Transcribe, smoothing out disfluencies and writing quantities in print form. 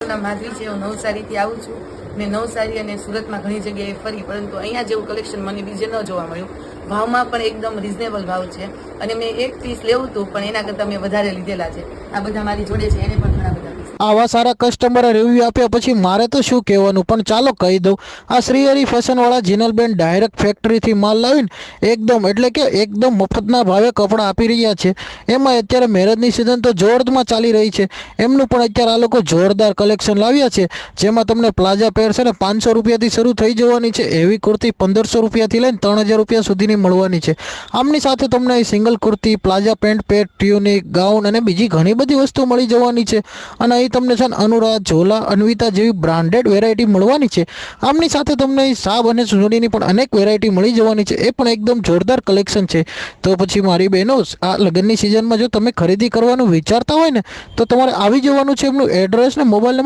નામ માધવી છે। હું નવસારીથી આવું છું ને નવસારી અને સુરતમાં ઘણી જગ્યાએ ફરી, પરંતુ અહીંયા જેવું કલેક્શન મને બીજે ન જોવા મળ્યું। ભાવમાં પણ એકદમ રિઝનેબલ ભાવ છે અને મેં એક પીસ લેવું હતું પણ એના કરતાં મેં વધારે લીધેલા છે। આ બધા મારી જોડે છે, એને પણ ઘણા બધા પીસ। આવા સારા કસ્ટમરે રિવ્યુ આપ્યા પછી મારે તો શું કહેવાનું, પણ ચાલો કહી દઉં। આ શ્રીહરિ ફેશનવાળા જીનલબેન ડાયરેક્ટ ફેક્ટરીથી માલ લાવીને એકદમ એટલે કે એકદમ મફતના ભાવે કપડાં આપી રહ્યા છે। એમાં અત્યારે મેરેજની સિઝન તો જોરમાં ચાલી રહી છે, એમનું પણ અત્યારે આ લોકો જોરદાર કલેક્શન લાવ્યા છે, જેમાં તમને પ્લાઝા પેર છે ને 500 રૂપિયાથી શરૂ થઈ જવાની છે। એવી કુર્તી 1500 રૂપિયાથી લઈને 3000 રૂપિયા સુધીની મળવાની છે। આમની સાથે તમને અહીં સિંગલ કુર્તી, પ્લાઝા પેન્ટ, પેટ, ટ્યુનિક, ગાઉન અને બીજી ઘણી બધી વસ્તુ મળી જવાની છે। અને અહીં તમને છે ને અનુરાધ, ઝોલા, અન્વિતા જેવી બ્રાન્ડેડ વેરાયટી મળવાની છે। આમની સાથે તમને અહીં સાબ અને સુનરીની પણ અનેક વેરાયટી મળી જવાની છે, એ પણ એકદમ જોરદાર કલેક્શન છે। તો પછી મારી બહેનો, આ લગ્નની સિઝનમાં જો તમે ખરીદી કરવાનું વિચારતા હોય ને, તો તમારે આવી જવાનું છે। એમનું એડ્રેસ ને મોબાઈલ નંબર